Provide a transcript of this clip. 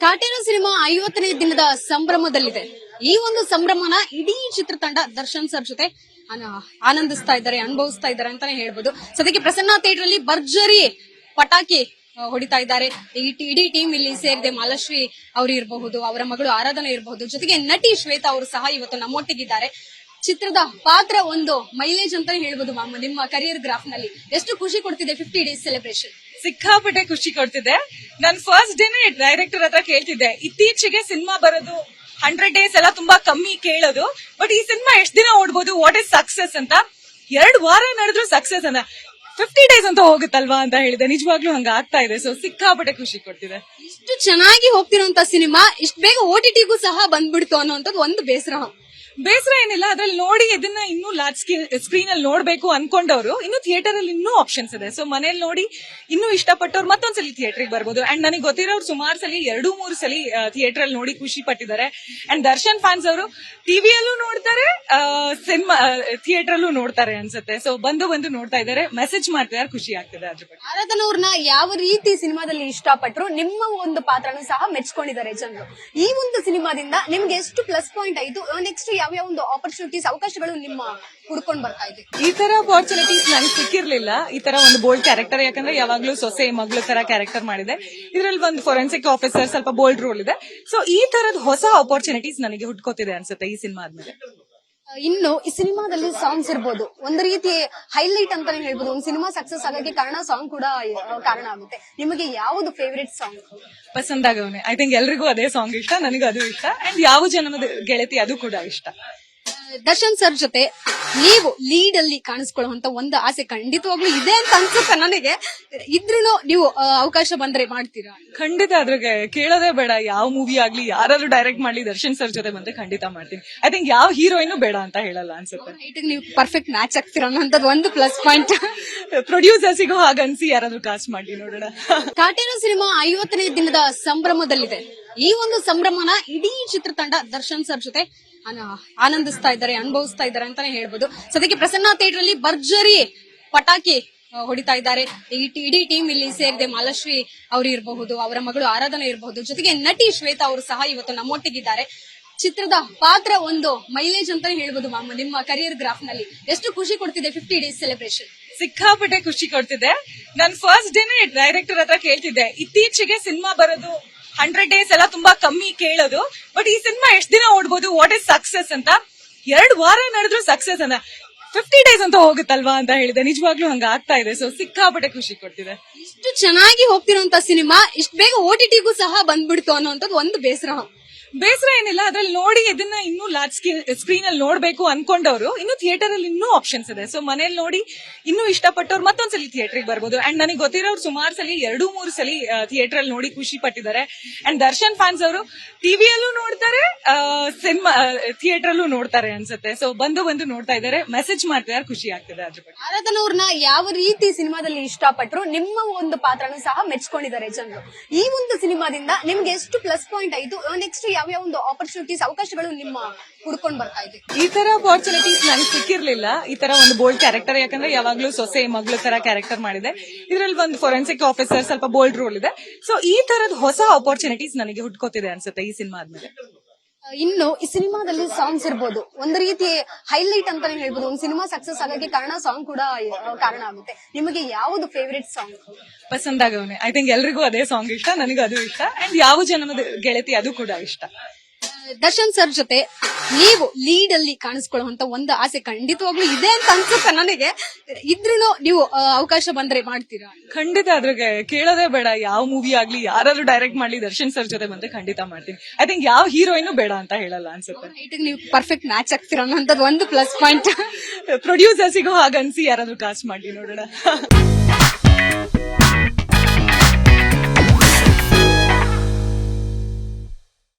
Kaatera cinema 50ನೇ ದಿನದ ಸಂಭ್ರಮದಲ್ಲಿದೆ. ಈ ಒಂದು ಸಂಭ್ರಮನ ಇಡೀ ಚಿತ್ರತಂಡ ದರ್ಶನ್ ಸರ್ ಜೊತೆ ಆನಂದಿಸ್ತಾ ಇದ್ದಾರೆ, ಅನುಭವಿಸ್ತಾ ಇದ್ದಾರೆ ಅಂತಾನೆ ಹೇಳ್ಬೋದು. ಸದ್ಯಕ್ಕೆ ಪ್ರಸನ್ನ ಥಿಯೇಟರ್ ಅಲ್ಲಿ ಭರ್ಜರಿ ಪಟಾಕಿ ಹೊಡಿತಾ ಇದ್ದಾರೆ. ಇಡೀ ಟೀಮ್ ಇಲ್ಲಿ ಸೇರಿದೆ. ಮಾಲಾಶ್ರೀ ಅವರು ಇರಬಹುದು, ಅವರ ಮಗಳು ಆರಾಧನಾ ಇರಬಹುದು, ಜೊತೆಗೆ ನಟಿ ಶ್ವೇತಾ ಅವರು ಸಹ ಇವತ್ತು ನಮ್ಮೊಟ್ಟಿಗಿದ್ದಾರೆ. ಚಿತ್ರದ ಪಾತ್ರ ಒಂದು ಮೈಲೇಜ್ ಅಂತಾನೆ ಹೇಳ್ಬೋದು. ನಿಮ್ಮ ಕರಿಯರ್ ಗ್ರಾಫ್ ನಲ್ಲಿ ಎಷ್ಟು ಖುಷಿ ಕೊಡ್ತಿದೆ 50 ಡೇಸ್ ಸೆಲೆಬ್ರೇಷನ್? ಸಿಕ್ಕಾಪಟ್ಟೆ ಖುಷಿ ಕೊಡ್ತಿದೆ. ನಾನು ಫಸ್ಟ್ ಡೇನೆ ಡೈರೆಕ್ಟರ್ ಹತ್ರ ಕೇಳ್ತಿದ್ದೆ, ಇತ್ತೀಚೆಗೆ ಸಿನಿಮಾ ಬರೋದು 100 ಡೇಸ್ ಎಲ್ಲ ತುಂಬಾ ಕಮ್ಮಿ ಕೇಳೋದು, ಬಟ್ ಈ ಸಿನಿಮಾ ಎಷ್ಟ್ ದಿನ ಓಡ್ಬೋದು, ವಾಟ್ ಇಸ್ ಸಕ್ಸಸ್ ಅಂತ. 2 ವಾರ ನಡೆದ್ರು ಸಕ್ಸಸ್ ಅಂತ 50 ಡೇಸ್ ಅಂತ ಹೋಗುತ್ತಲ್ವಾ ಅಂತ ಹೇಳಿದೆ. ನಿಜವಾಗ್ಲೂ ಹಂಗ ಆಗ್ತಾ ಇದೆ. ಸೊ ಸಿಕ್ಕಾಪಟ್ಟೆ ಖುಷಿ ಕೊಡ್ತಿದೆ. ಇಷ್ಟು ಚೆನ್ನಾಗಿ ಹೋಗ್ತಿರೋಂತ ಸಿನಿಮಾ ಇಷ್ಟು ಬೇಗ OTT-ಗೂ ಸಹ ಬಂದ್ಬಿಡ್ತು ಅನ್ನೋಂಥದ್ದು ಒಂದು ಬೇಸರ ಏನಿಲ್ಲ. ಅದ್ರಲ್ಲಿ ನೋಡಿ ಇದನ್ನ ಇನ್ನೂ ಲಾರ್ಜ್ ಸ್ಕ್ರೀನ್ ಅಲ್ಲಿ ನೋಡ್ಬೇಕು ಅನ್ಕೊಂಡವ್ರು ಇನ್ನು ಥಿಯೇಟರ್ ಅಲ್ಲಿ ಇನ್ನೂ ಆಪ್ಷನ್ಸ್ ಇದೆ. ಸೊ ಮನೇಲಿ ನೋಡಿ ಇನ್ನೂ ಇಷ್ಟಪಟ್ಟವ್ರು ಮತ್ತೊಂದ್ಸಲಿ ಥಿಯೇಟರ್ಗೆ ಬರ್ಬೋದು. ಅಂಡ್ ನನಗೆ ಗೊತ್ತಿರೋರು ಸುಮಾರು ಸಲ 2-3 ಸಲ ಥಿಯೇಟರ್ ಅಲ್ಲಿ ನೋಡಿ ಖುಷಿ ಪಟ್ಟಿದ್ದಾರೆ. ಅಂಡ್ ದರ್ಶನ್ ಫ್ಯಾನ್ಸ್ ಅವರು ಟಿವಿಯಲ್ಲೂ ನೋಡ್ತಾರೆ, ಸಿನಿಮಾ ಥಿಯೇಟರ್ ಅಲ್ಲೂ ನೋಡ್ತಾರೆ ಅನ್ಸುತ್ತೆ. ಸೊ ಬಂದು ನೋಡ್ತಾ ಇದ್ದಾರೆ, ಮೆಸೇಜ್ ಮಾಡ್ತಿದ್ದಾರೆ, ಖುಷಿ ಆಗ್ತಿದೆ. ಅದ್ರ ಬಗ್ಗೆ ಆರಾಧನವ್ರನ್ನ ಯಾವ ರೀತಿ ಸಿನಿಮಾದಲ್ಲಿ ಇಷ್ಟಪಟ್ಟರು, ನಿಮ್ಮ ಒಂದು ಪಾತ್ರನೂ ಸಹ ಮೆಚ್ಕೊಂಡಿದ್ದಾರೆ ಜನರು. ಈ ಒಂದು ಸಿನಿಮಾದಿಂದ ನಿಮ್ಗೆ ಎಷ್ಟು ಪ್ಲಸ್ ಪಾಯಿಂಟ್ ಆಯ್ತು, ನೆಕ್ಸ್ಟ್ ಯಾವ ಒಂದು ಆಪರ್ಚುನಿಟೀಸ್, ಅವಕಾಶಗಳು ನಿಮ್ಮ ಹುಡ್ಕೊಂಡ್ ಬರ್ತಾ ಇದೆ? ಈ ತರ ಆಪರ್ಚುನಿಟೀಸ್ ನನಗೆ ಸಿಕ್ಕಿರ್ಲಿಲ್ಲ. ಈ ತರ ಒಂದು ಬೋಲ್ಡ್ ಕ್ಯಾರೆಕ್ಟರ್, ಯಾಕಂದ್ರೆ ಯಾವಾಗ್ಲೂ ಸೊಸೆ ಮಗಳು ತರ ಕ್ಯಾರೆಕ್ಟರ್ ಮಾಡಿದೆ. ಇದ್ರಲ್ಲಿ ಒಂದು ಫೋರೆನ್ಸಿಕ್ ಆಫೀಸರ್, ಸ್ವಲ್ಪ ಬೋಲ್ಡ್ ರೋಲ್ ಇದೆ. ಸೊ ಈ ತರದ ಹೊಸ ಆಪರ್ಚುನಿಟೀಸ್ ನನಗೆ ಹುಡ್ಕೋತಿದೆ ಅನ್ಸುತ್ತೆ ಈ ಸಿನಿಮಾ ಆದ್ಮೇಲೆ. ಇನ್ನು ಈ ಸಿನಿಮಾದಲ್ಲಿ ಸಾಂಗ್ಸ್ ಇರ್ಬೋದು, ಒಂದು ರೀತಿ ಹೈಲೈಟ್ ಅಂತಾನೆ ಹೇಳ್ಬೋದು. ಒಂದು ಸಿನಿಮಾ ಸಕ್ಸಸ್ ಆಗೋಕೆ ಕಾರಣ ಸಾಂಗ್ ಕೂಡ ಕಾರಣ ಆಗುತ್ತೆ. ನಿಮಗೆ ಯಾವುದು ಫೇವರೇಟ್ ಸಾಂಗ್? ಪಸಂದಾಗವನೆ. ಐ ಥಿಂಕ್ ಎಲ್ರಿಗೂ ಅದೇ ಸಾಂಗ್ ಇಷ್ಟ, ನನಗೂ ಅದು ಇಷ್ಟ. ಅಂಡ್ ಯಾವ ಜನ್ಮದ ಗೆಳತಿ ಅದು ಕೂಡ ಇಷ್ಟ. ದರ್ಶನ್ ಸರ್ ಜೊತೆ ನೀವು ಲೀಡ್ ಅಲ್ಲಿ ಕಾಣಿಸ್ಕೊಳ್ಳುವಂತ ಒಂದು ಆಸೆ ಖಂಡಿತವಾಗ್ಲೂ ಇದೆ ಅಂತ ಅನ್ಸುತ್ತೆ ನನಗೆ. ಇದ್ರೂ ನೀವು ಅವಕಾಶ ಬಂದ್ರೆ ಮಾಡ್ತೀರಾ? ಖಂಡಿತ. ಅದ್ರಾಗೆ ಕೇಳೋದೇ ಬೇಡ. ಯಾವ ಮೂವಿ ಆಗ್ಲಿ, ಯಾರಾದ್ರೂ ಡೈರೆಕ್ಟ್ ಮಾಡ್ಲಿ, ದರ್ಶನ್ ಸರ್ ಜೊತೆ ಬಂದ್ರೆ ಖಂಡಿತ ಮಾಡ್ತೀನಿ. ಐ ಥಿಂಕ್ ಯಾವ ಹೀರೋಯಿನ್ ಬೇಡ ಅಂತ ಹೇಳಲ್ಲ ಅನ್ಸುತ್ತೆ. ನೀವು ಪರ್ಫೆಕ್ಟ್ ಮ್ಯಾಚ್ ಆಗ್ತೀರಾ ಅನ್ನೋಂಥದ್ದು ಒಂದು ಪ್ಲಸ್ ಪಾಯಿಂಟ್. ಪ್ರೊಡ್ಯೂಸರ್ಸಿಗೂ ಹಾಗನ್ಸಿ ಯಾರಾದ್ರೂ ಕಾಸ್ಟ್ ಮಾಡಿ ನೋಡೋಣ. ಕಾಟೇರ ಸಿನಿಮಾ 50ನೇ ದಿನದ ಸಂಭ್ರಮದಲ್ಲಿದೆ. ಈ ಒಂದು ಸಂಭ್ರಮನ ಇಡೀ ಚಿತ್ರತಂಡ ದರ್ಶನ್ ಸರ್ ಜೊತೆ ಆನಂದಿಸ್ತಾ ಇದ್ದಾರೆ, ಅನುಭವಿಸ್ತಾ ಇದ್ದಾರೆ ಅಂತಾನೆ ಹೇಳ್ಬೋದು. ಸದ್ಯಕ್ಕೆ ಪ್ರಸನ್ನ ಥಿಯೇಟರ್ ಅಲ್ಲಿ ಭರ್ಜರಿ ಪಟಾಕಿ ಹೊಡಿತಾ ಇದ್ದಾರೆ. ಇಡೀ ಟೀಮ್ ಇಲ್ಲಿ ಸೇರಿದೆ. ಮಾಲಾಶ್ರೀ ಅವರು ಇರಬಹುದು, ಅವರ ಮಗಳು ಆರಾಧನಾ ಇರಬಹುದು, ಜೊತೆಗೆ ನಟಿ ಶ್ವೇತಾ ಅವರು ಸಹ ಇವತ್ತು ನಮ್ಮೊಟ್ಟಿಗಿದ್ದಾರೆ. ಚಿತ್ರದ ಪಾತ್ರ ಒಂದು ಮೈಲೇಜ್ ಅಂತಾನೆ ಹೇಳ್ಬೋದು. ನಿಮ್ಮ ಕರಿಯರ್ ಗ್ರಾಫ್ ನಲ್ಲಿ ಎಷ್ಟು ಖುಷಿ ಕೊಡ್ತಿದೆ 50 ಡೇಸ್ ಸೆಲೆಬ್ರೇಷನ್? ಸಿಕ್ಕಾಪಟ್ಟೆ ಖುಷಿ ಕೊಡ್ತಿದೆ. ನಾನು ಫಸ್ಟ್ ಡೇನೆ ಡೈರೆಕ್ಟರ್ ಹತ್ರ ಕೇಳ್ತಿದ್ದೆ, ಇತ್ತೀಚೆಗೆ ಸಿನಿಮಾ ಬರೋದು 100 ಡೇಸ್ ಎಲ್ಲ ತುಂಬಾ ಕಮ್ಮಿ ಕೇಳೋದು, ಬಟ್ ಈ ಸಿನಿಮಾ ಎಷ್ಟ್ ದಿನ ಓಡ್ಬೋದು, ವಾಟ್ ಇಸ್ ಸಕ್ಸಸ್ ಅಂತ. 2 ವಾರ ನಡೆದ್ರು ಸಕ್ಸಸ್ ಅಂತ 50 ಡೇಸ್ ಅಂತ ಹೋಗುತ್ತಲ್ವಾ ಅಂತ ಹೇಳಿದೆ. ನಿಜವಾಗ್ಲೂ ಹಂಗ ಆಗ್ತಾ ಇದೆ. ಸೊ ಸಿಕ್ಕಾಪಟ್ಟೆ ಖುಷಿ ಕೊಡ್ತಿದೆ. ಇಷ್ಟು ಚೆನ್ನಾಗಿ ಹೋಗ್ತಿರೋಂತ ಸಿನಿಮಾ ಇಷ್ಟು ಬೇಗ OTT-ಗೂ ಸಹ ಬಂದ್ಬಿಡ್ತು ಅನ್ನೋಂಥದ್ದು ಒಂದು ಬೇಸರ ಏನಿಲ್ಲ. ಅದ್ರಲ್ಲಿ ನೋಡಿ ಇದನ್ನ ಇನ್ನೂ ಲಾರ್ಜ್ ಸ್ಕ್ರೀನ್ ಅಲ್ಲಿ ನೋಡ್ಬೇಕು ಅನ್ಕೊಂಡವ್ರು ಇನ್ನು ಥಿಯೇಟರ್ ಅಲ್ಲಿ ಇನ್ನೂ ಆಪ್ಷನ್ಸ್ ಇದೆ. ಸೊ ಮನೇಲಿ ನೋಡಿ ಇನ್ನೂ ಇಷ್ಟಪಟ್ಟವ್ರು ಮತ್ತೊಂದ್ಸಲಿ ಥಿಯೇಟರ್ಗೆ ಬರ್ಬೋದು. ಅಂಡ್ ನನಗೆ ಗೊತ್ತಿರೋರು ಸುಮಾರು ಸಲ 2-3 ಸಲ ಥಿಯೇಟರ್ ಅಲ್ಲಿ ನೋಡಿ ಖುಷಿ ಪಟ್ಟಿದ್ದಾರೆ. ಅಂಡ್ ದರ್ಶನ್ ಫ್ಯಾನ್ಸ್ ಅವರು ಟಿವಿಯಲ್ಲೂ ನೋಡ್ತಾರೆ, ಸಿನಿಮಾ ಥಿಯೇಟರ್ ಅಲ್ಲೂ ನೋಡ್ತಾರೆ ಅನ್ಸುತ್ತೆ. ಸೊ ಬಂದು ನೋಡ್ತಾ ಇದ್ದಾರೆ, ಮೆಸೇಜ್ ಮಾಡ್ತಿದ್ದಾರೆ, ಖುಷಿ ಆಗ್ತಿದೆ. ಅದ್ರ ಬಗ್ಗೆ ಆರಾಧನವ್ರನ್ನ ಯಾವ ರೀತಿ ಸಿನಿಮಾದಲ್ಲಿ ಇಷ್ಟಪಟ್ಟರು, ನಿಮ್ಮ ಒಂದು ಪಾತ್ರನೂ ಸಹ ಮೆಚ್ಕೊಂಡಿದ್ದಾರೆ ಜನರು. ಈ ಒಂದು ಸಿನಿಮಾದಿಂದ ನಿಮ್ಗೆ ಎಷ್ಟು ಪ್ಲಸ್ ಪಾಯಿಂಟ್ ಆಯ್ತು, ನೆಕ್ಸ್ಟ್ ಯಾವ ಒಂದು ಆಪರ್ಚುನಿಟೀಸ್, ಅವಕಾಶಗಳು ನಿಮ್ಮ ಹುಡ್ಕೊಂಡ್ ಬರ್ತಾ ಇದೆ? ಈ ತರ ಆಪರ್ಚುನಿಟೀಸ್ ನನಗೆ ಸಿಕ್ಕಿರ್ಲಿಲ್ಲ. ಈ ತರ ಒಂದು ಬೋಲ್ಡ್ ಕ್ಯಾರೆಕ್ಟರ್, ಯಾಕಂದ್ರೆ ಯಾವಾಗ್ಲೂ ಸೊಸೆ ಮಗಳು ತರ ಕ್ಯಾರೆಕ್ಟರ್ ಮಾಡಿದೆ. ಇದ್ರಲ್ಲಿ ಒಂದು ಫೋರೆನ್ಸಿಕ್ ಆಫೀಸರ್, ಸ್ವಲ್ಪ ಬೋಲ್ಡ್ ರೋಲ್ ಇದೆ. ಸೊ ಈ ತರದ ಹೊಸ ಆಪರ್ಚುನಿಟೀಸ್ ನನಗೆ ಹುಡ್ಕೋತಿದೆ ಅನ್ಸುತ್ತೆ ಈ ಸಿನಿಮಾ ಆದ್ಮೇಲೆ. ಇನ್ನು ಈ ಸಿನಿಮಾದಲ್ಲಿ ಸಾಂಗ್ಸ್ ಇರ್ಬೋದು, ಒಂದು ರೀತಿ ಹೈಲೈಟ್ ಅಂತಾನೆ ಹೇಳ್ಬೋದು. ಒಂದು ಸಿನಿಮಾ ಸಕ್ಸಸ್ ಆಗೋಕೆ ಕಾರಣ ಸಾಂಗ್ ಕೂಡ ಕಾರಣ ಆಗುತ್ತೆ. ನಿಮಗೆ ಯಾವುದು ಫೇವರೇಟ್ ಸಾಂಗ್? ಪಸಂದಾಗವನೆ. ಐ ಥಿಂಕ್ ಎಲ್ರಿಗೂ ಅದೇ ಸಾಂಗ್ ಇಷ್ಟ, ನನಗೂ ಅದು ಇಷ್ಟ. ಅಂಡ್ ಯಾವ ಜನ್ಮದ ಗೆಳತಿ ಅದು ಕೂಡ ಇಷ್ಟ. ದರ್ಶನ್ ಸರ್ ಜೊತೆ ನೀವು ಲೀಡ್ ಅಲ್ಲಿ ಕಾಣಿಸ್ಕೊಳ್ಳುವಂತ ಒಂದು ಆಸೆ ಖಂಡಿತವಾಗ್ಲೂ ಇದೆ ಅಂತ ಅನ್ಸುತ್ತೆ ನನಗೆ. ಇದ್ರೂ ನೀವು ಅವಕಾಶ ಬಂದ್ರೆ ಮಾಡ್ತೀರಾ? ಖಂಡಿತ. ಅದ್ರಾಗೆ ಕೇಳೋದೇ ಬೇಡ. ಯಾವ ಮೂವಿ ಆಗ್ಲಿ, ಯಾರಾದ್ರೂ ಡೈರೆಕ್ಟ್ ಮಾಡ್ಲಿ, ದರ್ಶನ್ ಸರ್ ಜೊತೆ ಬಂದ್ರೆ ಖಂಡಿತ ಮಾಡ್ತೀನಿ. ಐ ಥಿಂಕ್ ಯಾವ ಹೀರೋಯಿನ್ ಬೇಡ ಅಂತ ಹೇಳಲ್ಲ ಅನ್ಸುತ್ತೆ. ನೀವು ಪರ್ಫೆಕ್ಟ್ ಮ್ಯಾಚ್ ಆಗ್ತೀರಾ ಅನ್ನೋಂಥದ್ದು ಒಂದು ಪ್ಲಸ್ ಪಾಯಿಂಟ್. ಪ್ರೊಡ್ಯೂಸರ್ಸಿಗೂ ಹಾಗನ್ಸಿ ಯಾರಾದ್ರೂ ಕಾಸ್ಟ್ ಮಾಡಿ ನೋಡೋಣ.